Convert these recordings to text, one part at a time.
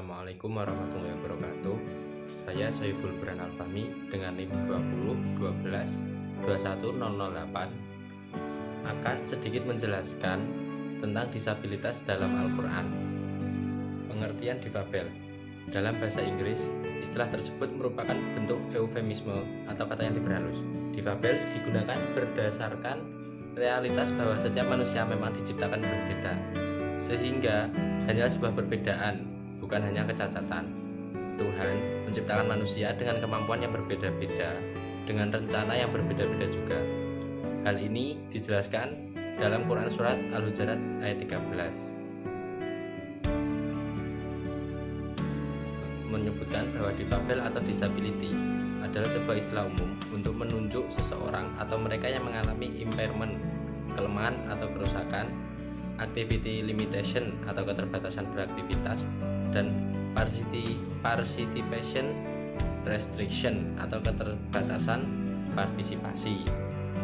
Assalamualaikum warahmatullahi wabarakatuh. Saya Sohibul Burhan Al-Fahmi dengan NIM 20 12 21 008 akan sedikit menjelaskan tentang disabilitas dalam Al-Quran. Pengertian difabel. Dalam bahasa Inggris, istilah tersebut merupakan bentuk eufemisme atau kata yang diperhalus. Difabel digunakan berdasarkan realitas bahwa setiap manusia memang diciptakan berbeda, sehingga hanya sebuah perbedaan, bukan hanya kecacatan. Tuhan menciptakan manusia dengan kemampuan yang berbeda-beda, dengan rencana yang berbeda-beda juga. Hal ini dijelaskan dalam Quran Surat Al-Hujurat ayat 13. Menyebutkan bahwa difabel atau disability adalah sebuah istilah umum untuk menunjuk seseorang atau mereka yang mengalami impairment, kelemahan atau kerusakan, activity limitation atau keterbatasan beraktivitas, dan participation restriction atau keterbatasan partisipasi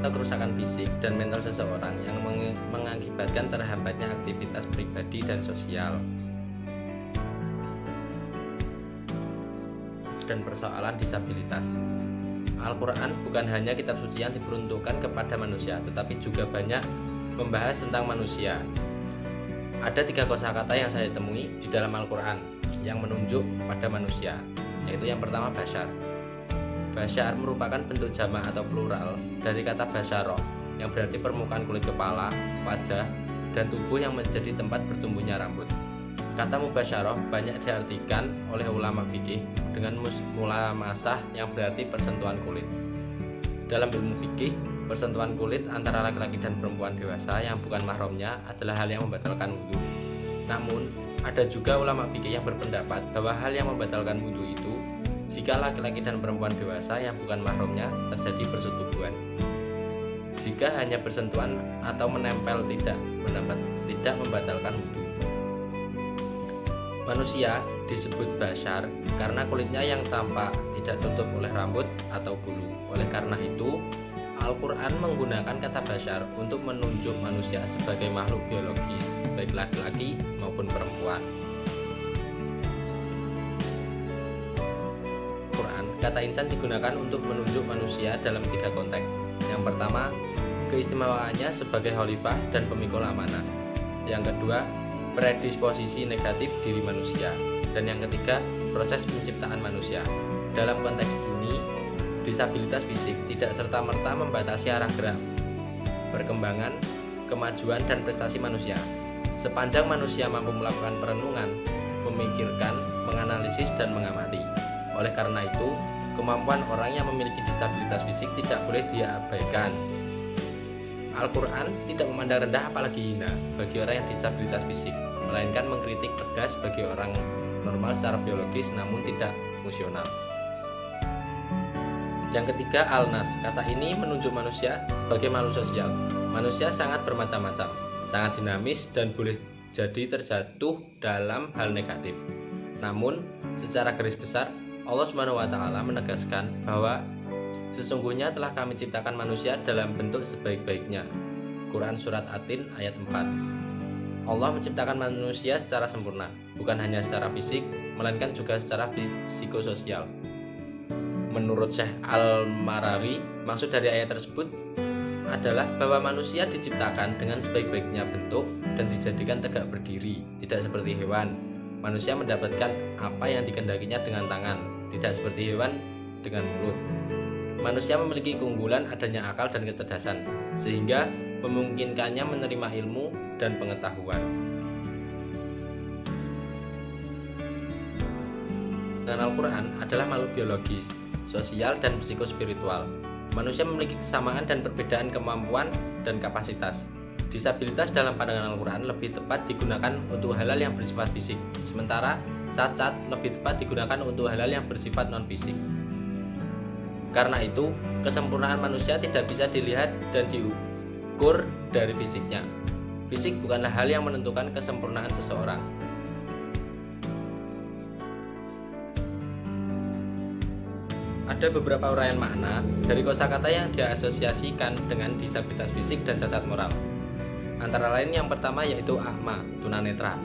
atau kerusakan fisik dan mental seseorang yang mengakibatkan terhambatnya aktivitas pribadi dan sosial. Dan persoalan disabilitas. Al-Quran bukan hanya kitab suci yang diperuntukkan kepada manusia, tetapi juga banyak membahas tentang manusia. Ada 3 kosakata yang saya temui di dalam Al-Quran yang menunjuk pada manusia, yaitu yang pertama bashar. Bashar merupakan bentuk jamak atau plural dari kata basyaroh yang berarti permukaan kulit kepala, wajah, dan tubuh yang menjadi tempat bertumbuhnya rambut. Kata mubasyarah banyak diartikan oleh ulama fikih dengan mulamasah yang berarti persentuhan kulit. Dalam ilmu fikih, persentuhan kulit antara laki-laki dan perempuan dewasa yang bukan mahramnya adalah hal yang membatalkan wudu. Namun, ada juga ulama fikih yang berpendapat bahwa hal yang membatalkan wudu itu jika laki-laki dan perempuan dewasa yang bukan mahramnya terjadi persetubuhan. Jika hanya bersentuhan atau menempel tidak membatalkan wudu. Manusia disebut bashar karena kulitnya yang tampak tidak tutup oleh rambut atau bulu. Oleh karena itu, Al-Quran menggunakan kata bashar untuk menunjuk manusia sebagai makhluk biologis, baik laki-laki maupun perempuan. Quran, kata insan digunakan untuk menunjuk manusia dalam 3 konteks. Yang pertama, keistimewaannya sebagai khalifah dan pemikul amanah. Yang kedua, predisposisi negatif diri manusia, dan yang ketiga, proses penciptaan manusia. Dalam konteks ini, disabilitas fisik tidak serta-merta membatasi arah gerak, perkembangan, kemajuan, dan prestasi manusia. Sepanjang manusia mampu melakukan perenungan, memikirkan, menganalisis, dan mengamati. Oleh karena itu, kemampuan orang yang memiliki disabilitas fisik tidak boleh diabaikan. Al-Quran tidak memandang rendah apalagi hina bagi orang yang disabilitas fisik, melainkan mengkritik pedas bagi orang normal secara biologis namun tidak fungsional. Yang ketiga, al-nas. Kata ini menunjuk manusia sebagai makhluk sosial. Manusia sangat bermacam-macam, sangat dinamis, dan boleh jadi terjatuh dalam hal negatif. Namun, secara garis besar, Allah SWT menegaskan bahwa sesungguhnya telah kami ciptakan manusia dalam bentuk sebaik-baiknya. Quran Surat At-Tin ayat 4. Allah menciptakan manusia secara sempurna, bukan hanya secara fisik, melainkan juga secara psikososial. Menurut Syekh Al-Marawi, maksud dari ayat tersebut adalah bahwa manusia diciptakan dengan sebaik-baiknya bentuk dan dijadikan tegak berdiri, tidak seperti hewan. Manusia mendapatkan apa yang dikehendakinya dengan tangan, tidak seperti hewan dengan mulut. Manusia memiliki keunggulan adanya akal dan kecerdasan, sehingga memungkinkannya menerima ilmu dan pengetahuan. Dan Al-Quran adalah makhluk biologis, sosial, dan psikospiritual. Manusia memiliki kesamaan dan perbedaan kemampuan dan kapasitas. Disabilitas dalam pandangan Al-Quran lebih tepat digunakan untuk hal-hal yang bersifat fisik, sementara cacat lebih tepat digunakan untuk hal-hal yang bersifat non-fisik. Karena itu, kesempurnaan manusia tidak bisa dilihat dan diukur dari fisiknya. Fisik bukanlah hal yang menentukan kesempurnaan seseorang. Ada beberapa uraian makna dari kosakata yang diasosiasikan dengan disabilitas fisik dan cacat moral. Antara lain yang pertama yaitu akma, tunanetra.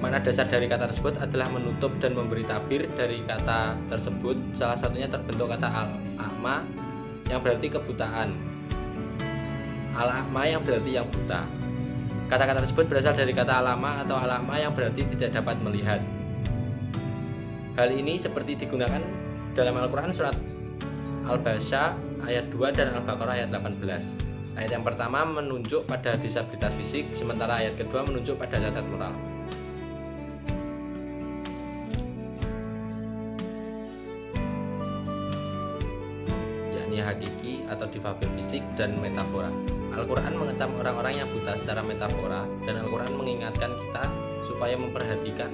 Makna dasar dari kata tersebut adalah menutup dan memberi tabir dari kata tersebut. Salah satunya terbentuk kata al-a'ma yang berarti kebutaan, al-a'ma yang berarti yang buta. Kata-kata tersebut berasal dari kata al-a'ma atau al-a'ma yang berarti tidak dapat melihat. Hal ini seperti digunakan dalam Al-Quran surat Al-Baqarah ayat 2 dan Al-Baqarah ayat 18. Ayat yang pertama menunjuk pada disabilitas fisik, sementara ayat kedua menunjuk pada cacat moral. Yakni hakiki atau difabel fisik dan metafora. Al-Quran mengecam orang-orang yang buta secara metafora, dan Al-Quran mengingatkan kita supaya memperhatikan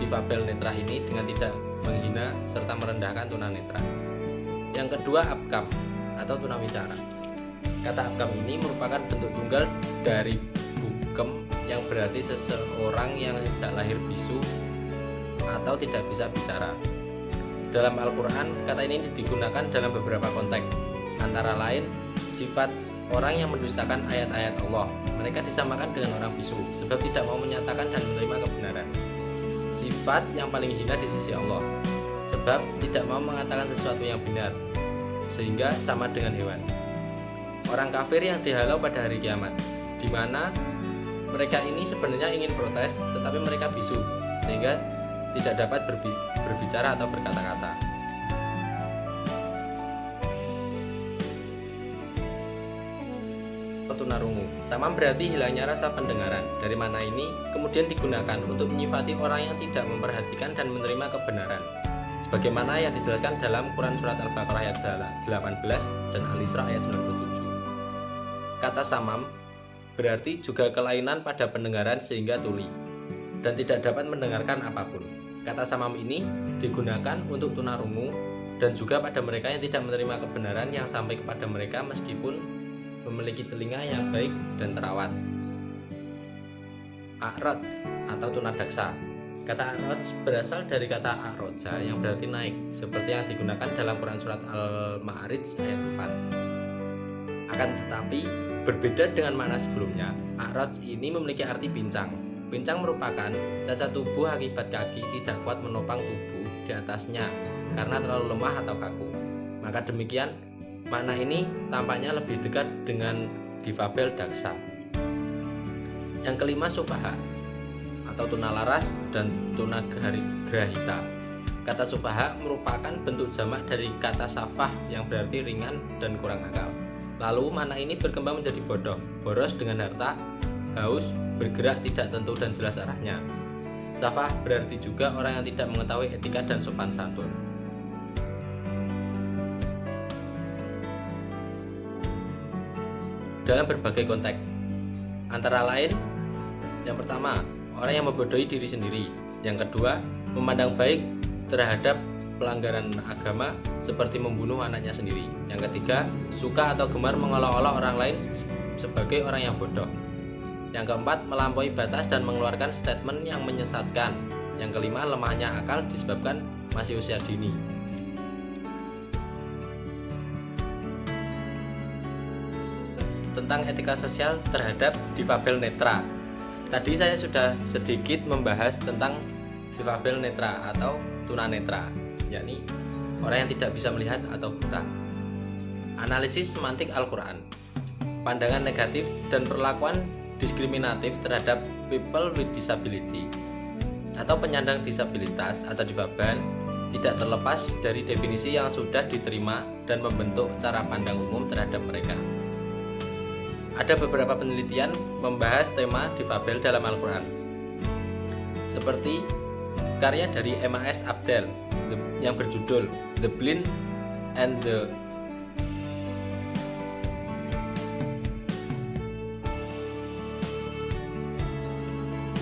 difabel netra ini dengan tidak menghina serta merendahkan tunanetra. Yang kedua, abkam atau tunawicara. Kata abkam ini merupakan bentuk tunggal dari bukem yang berarti seseorang yang sejak lahir bisu atau tidak bisa bicara. Dalam Al-Quran, kata ini digunakan dalam beberapa konteks, antara lain sifat orang yang mendustakan ayat-ayat Allah. Mereka disamakan dengan orang bisu sebab tidak mau menyatakan dan menerima kebenaran. Sifat yang paling hina di sisi Allah sebab tidak mau mengatakan sesuatu yang benar, sehingga sama dengan hewan. Orang kafir yang dihalau pada hari kiamat, di mana mereka ini sebenarnya ingin protes tetapi mereka bisu sehingga tidak dapat berbicara atau berkata-kata. Tunarungu sama berarti hilangnya rasa pendengaran. Dari mana ini kemudian digunakan untuk menyifati orang yang tidak memperhatikan dan menerima kebenaran, sebagaimana yang dijelaskan dalam Quran surat Al-Baqarah ayat 18 dan Al-Isra ayat 97. Kata samam berarti juga kelainan pada pendengaran sehingga tuli dan tidak dapat mendengarkan apapun. Kata samam ini digunakan untuk tunarungu dan juga pada mereka yang tidak menerima kebenaran yang sampai kepada mereka meskipun memiliki telinga yang baik dan terawat. A'rad atau tunadaksa. Kata a'rad berasal dari kata a'roja yang berarti naik, seperti yang digunakan dalam Quran surat Al-Ma'arij ayat 4. Akan tetapi berbeda dengan makna sebelumnya, a'rad ini memiliki arti pincang. Pincang merupakan cacat tubuh akibat kaki tidak kuat menopang tubuh di atasnya karena terlalu lemah atau kaku. Maka demikian makna ini tampaknya lebih dekat dengan difabel daksa. Yang kelima, sufaha atau tunalaras dan tunagrahita. Kata sufaha merupakan bentuk jamak dari kata safah yang berarti ringan dan kurang akal. Lalu makna ini berkembang menjadi bodoh, boros dengan harta, haus, bergerak tidak tentu dan jelas arahnya. Safah berarti juga orang yang tidak mengetahui etika dan sopan santun. Dalam berbagai konteks, antara lain yang pertama, orang yang membodohi diri sendiri. Yang kedua, memandang baik terhadap pelanggaran agama seperti membunuh anaknya sendiri. Yang ketiga, suka atau gemar mengolok-olok orang lain sebagai orang yang bodoh. Yang keempat, melampaui batas dan mengeluarkan statement yang menyesatkan. Yang kelima, lemahnya akal disebabkan masih usia dini. Tentang etika sosial terhadap difabel netra. Tadi saya sudah sedikit membahas tentang difabel netra atau tunanetra, yakni orang yang tidak bisa melihat atau buta. Analisis semantik Al-Quran. Pandangan negatif dan perlakuan diskriminatif terhadap people with disability atau penyandang disabilitas atau difabel tidak terlepas dari definisi yang sudah diterima dan membentuk cara pandang umum terhadap mereka. Ada beberapa penelitian membahas tema difabel dalam Al-Quran, seperti karya dari M.A.S. Abdel yang berjudul The Blind and the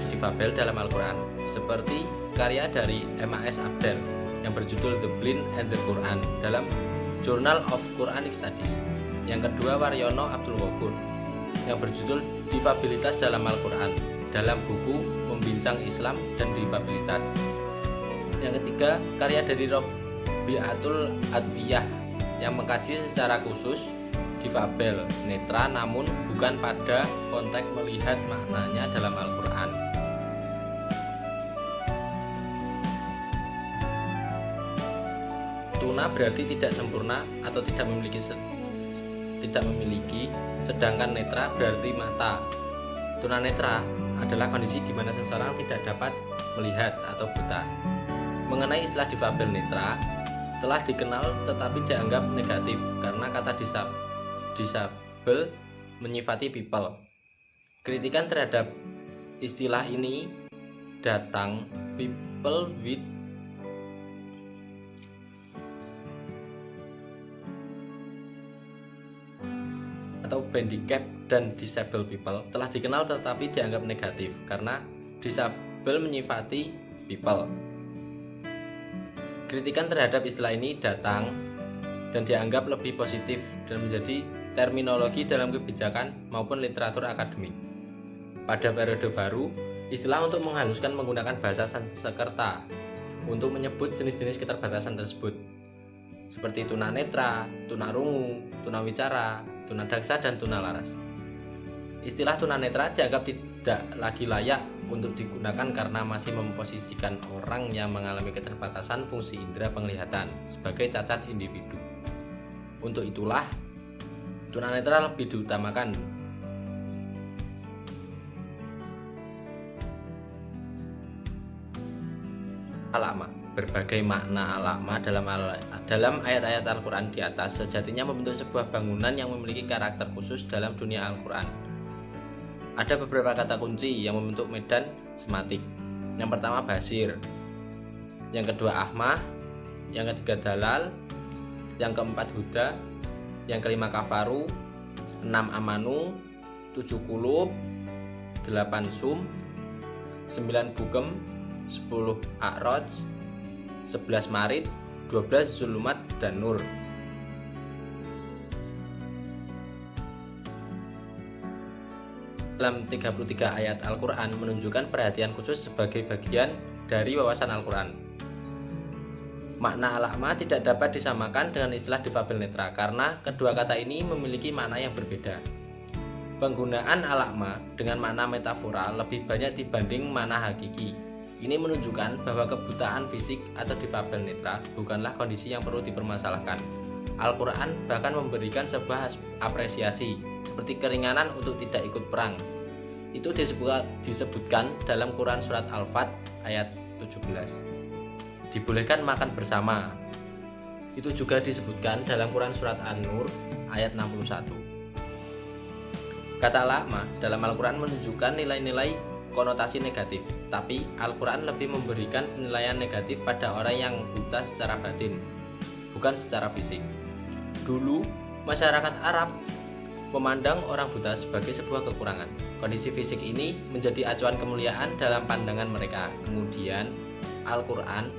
Difabel dalam Al-Quran, seperti karya dari M.A.S. Abdel yang berjudul The Blind and the Quran dalam Journal of Quranic Studies. Yang kedua, Waryono Abdul Ghafur yang berjudul Difabilitas dalam Al-Quran dalam buku Membincang Islam dan Difabilitas. Yang ketiga, karya dari Robiatul Adwiyah yang mengkaji secara khusus difabel netra namun bukan pada konteks melihat maknanya dalam Al-Quran. Tuna berarti tidak sempurna atau tidak memiliki, sedangkan netra berarti mata. Tunanetra adalah kondisi di mana seseorang tidak dapat melihat atau buta. Mengenai istilah difabel netra telah dikenal tetapi dianggap negatif karena kata disabel menyifati people. Kritikan terhadap istilah ini datang people with atau handicap dan disabled people telah dikenal tetapi dianggap negatif karena disabel menyifati people. Kritikan terhadap istilah ini datang dan dianggap lebih positif dan menjadi terminologi dalam kebijakan maupun literatur akademik. Pada periode baru, istilah untuk menghaluskan menggunakan bahasa Sanskerta untuk menyebut jenis-jenis keterbatasan tersebut, seperti tunanetra, tunarungu, tunawicara, tunadaksa, dan tunalaras. Istilah tunanetra dianggap tidak lagi layak untuk digunakan karena masih memposisikan orang yang mengalami keterbatasan fungsi indera penglihatan sebagai cacat individu. Untuk itulah, tunanetra lebih diutamakan. Alakma. Berbagai makna alakma dalam ayat-ayat Al-Quran di atas sejatinya membentuk sebuah bangunan yang memiliki karakter khusus dalam dunia Al-Quran. Ada beberapa kata kunci yang membentuk medan sematik. Yang pertama basir, yang kedua ahmah, yang ketiga dalal, yang keempat huda, yang kelima kafaru, 6 amanu, 7 kulub, 8 sum, 9 bukem, 10 a'raj, 11 marid, 12 zulumat, dan nur. Dalam 33 ayat Al-Quran menunjukkan perhatian khusus sebagai bagian dari wawasan Al-Quran. Makna alakma tidak dapat disamakan dengan istilah difabel netra karena kedua kata ini memiliki makna yang berbeda. Penggunaan alakma dengan makna metafora lebih banyak dibanding makna hakiki. Ini menunjukkan bahwa kebutaan fisik atau difabel netra bukanlah kondisi yang perlu dipermasalahkan. Al-Quran bahkan memberikan sebuah apresiasi seperti keringanan untuk tidak ikut perang. Itu disebutkan dalam Quran Surat Al-Fat ayat 17. Dibolehkan makan bersama. Itu juga disebutkan dalam Quran Surat An-Nur ayat 61. Kata alakma dalam Al-Quran menunjukkan nilai-nilai konotasi negatif, tapi Al-Quran lebih memberikan penilaian negatif pada orang yang buta secara batin, bukan secara fisik. Dulu, masyarakat Arab memandang orang buta sebagai sebuah kekurangan. Kondisi fisik ini menjadi acuan kemuliaan dalam pandangan mereka. Kemudian, Al-Quran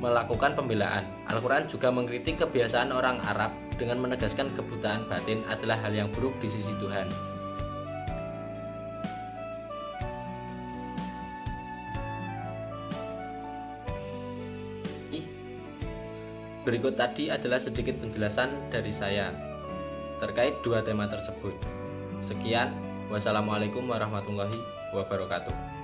melakukan pembelaan. Al-Quran juga mengkritik kebiasaan orang Arab dengan menegaskan kebutaan batin adalah hal yang buruk di sisi Tuhan. Berikut tadi adalah sedikit penjelasan dari saya terkait dua tema tersebut. Sekian, wassalamualaikum warahmatullahi wabarakatuh.